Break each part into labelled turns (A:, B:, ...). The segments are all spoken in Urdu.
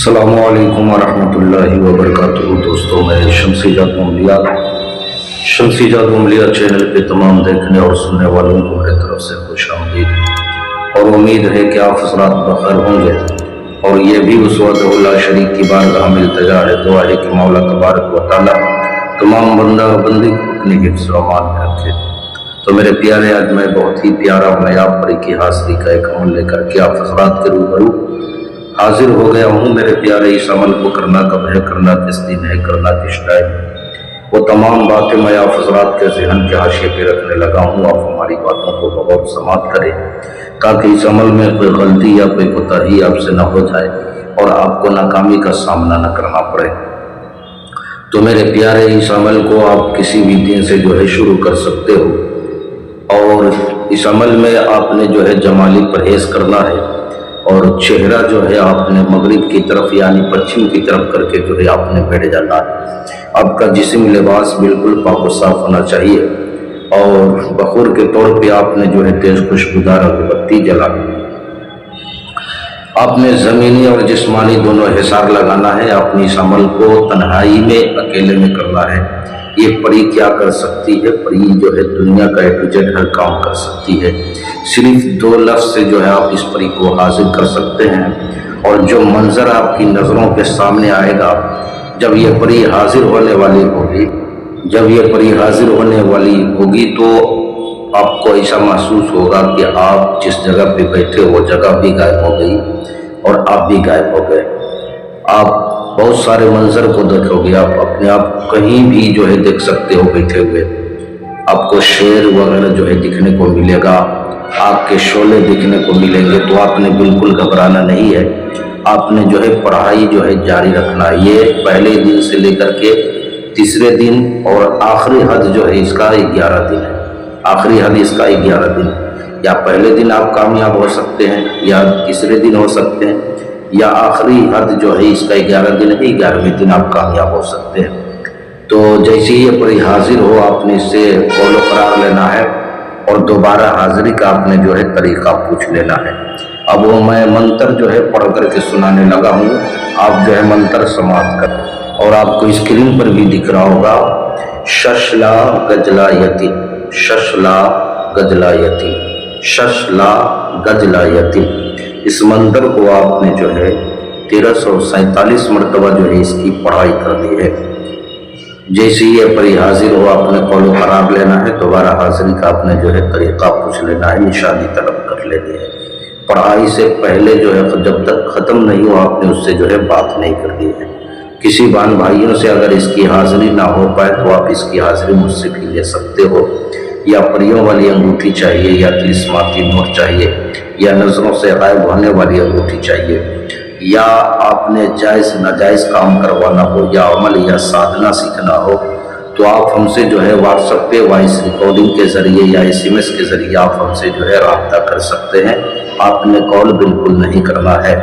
A: السلام علیکم ورحمۃ اللہ وبرکاتہ دوستوں، میں شمسی جادو عملیہ چینل پہ تمام دیکھنے اور سننے والوں کو میری طرف سے خوش آمدید، اور امید ہے کہ آپ حضرات بخیر ہوں گے، اور یہ بھی اس وحدہ لا شریک کی بارگاہ میں التجا ہے، دعا ہے کہ مولا تبارک و تعالیٰ تمام بندہ و بندی کو اپنے حفظ و امان میں رکھے۔ تو میرے پیارے، آج میں بہت ہی پیارا نایاب پری کی حاضری کا ایک عمل لے کر کے آپ حضرات کے روبرو حاضر ہو گیا ہوں۔ میرے پیارے، اس عمل کو کرنا کب ہے، کرنا کس دن ہے، کرنا کس ٹائم، وہ تمام باتیں میں آپ حضرات کے ذہن کے حاشیے پہ رکھنے لگا ہوں۔ آپ ہماری باتوں کو بغور سماعت کریں تاکہ اس عمل میں کوئی غلطی یا کوئی کوتاہی آپ سے نہ ہو جائے اور آپ کو ناکامی کا سامنا نہ کرنا پڑے۔ تو میرے پیارے، اس عمل کو آپ کسی بھی دن سے شروع کر سکتے ہو، اور اس عمل میں آپ نے جمالی پرہیز کرنا ہے، اور چہرہ آپ نے مغرب کی طرف یعنی پچھم کی طرف کر کے آپ نے بیٹھ جانا ہے۔ آپ کا جسم لباس بالکل پاک و صاف ہونا چاہیے، اور بخور کے طور پہ آپ نے تیز خوشبودار اگربتی بتی جلانی۔ آپ نے زمینی اور جسمانی دونوں حصار لگانا ہے۔ اپنی اس عمل کو تنہائی میں اکیلے میں کرنا ہے۔ یہ پری کیا کر سکتی ہے؟ پری دنیا کا A to Z ہر کام کر سکتی ہے۔ صرف 2 لفظ سے آپ اس پری کو حاضر کر سکتے ہیں، اور جو منظر آپ کی نظروں کے سامنے آئے گا جب یہ پری حاضر ہونے والی ہوگی تو آپ کو ایسا محسوس ہوگا کہ آپ جس جگہ پہ بیٹھے وہ جگہ بھی غائب ہو گئی اور آپ بھی غائب ہو گئے۔ آپ بہت سارے منظر کو دیکھو گے، آپ اپنے آپ کو کہیں بھی دیکھ سکتے ہو بیٹھے ہوئے۔ آپ کو شیر وغیرہ دکھنے کو ملے گا، آپ کے شعلے دکھنے کو ملیں گے۔ تو آپ نے بالکل گھبرانا نہیں ہے، آپ نے پڑھائی جاری رکھنا ہے۔ یہ پہلے دن سے لے کر کے تیسرے دن اور آخری حد اس کا 11 دن ہے۔ آخری حد اس کا 11 دن، یا پہلے دن آپ کامیاب ہو سکتے ہیں، یا تیسرے دن ہو سکتے ہیں، یا آخری حد اس کا 11 دن ہے، 11ویں دن آپ کامیاب ہو سکتے ہیں۔ تو جیسے ہی یہ پری حاضر ہو، آپ نے اس سے قول و قرار لینا ہے، اور دوبارہ حاضری کا آپ نے طریقہ پوچھ لینا ہے۔ اب وہ میں منتر پڑھ کر کے سنانے لگا ہوں، آپ منتر سماعت کریں، اور آپ کو اسکرین پر بھی دکھ رہا ہوگا، ششلا گجلا یتی، ششلا گجلا یتی، ششلا گجلا یتی۔ اس منتر کو آپ نے 1347 مرتبہ اس کی پڑھائی کرنی ہے۔ جیسے یہ پری حاضر ہو، آپ نے قول و قرار لینا ہے، دوبارہ حاضری کا آپ نے طریقہ پوچھ لینا ہے، نشانی طلب کر لینی ہے۔ پڑھائی سے پہلے جب تک ختم نہیں ہو، آپ نے اس سے بات نہیں کرنی ہے۔ کسی بہن بھائیوں سے اگر اس کی حاضری نہ ہو پائے تو آپ اس کی حاضری مجھ سے بھی لے سکتے ہو، یا پریوں والی انگوٹھی چاہیے، یا تلسماتی نوٹ چاہیے، یا نظروں سے غائب ہونے والی انگوٹھی چاہیے، یا آپ نے جائز ناجائز کام کروانا ہو، یا عمل یا سادھنا سیکھنا ہو، تو آپ ہم سے واٹس ایپ پہ وائس ریکارڈنگ کے ذریعے یا SMS کے ذریعے آپ ہم سے رابطہ کر سکتے ہیں۔ آپ نے کال بالکل نہیں کرنا ہے۔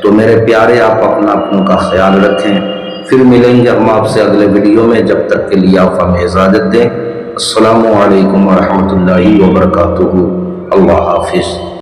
A: تو میرے پیارے، آپ اپنوں کا خیال رکھیں، پھر ملیں گے ہم آپ سے اگلے ویڈیو میں۔ جب تک کے لیے آپ ہمیں اجازت دیں۔ السلام علیکم ورحمۃ اللہ وبرکاتہ۔ اللہ حافظ۔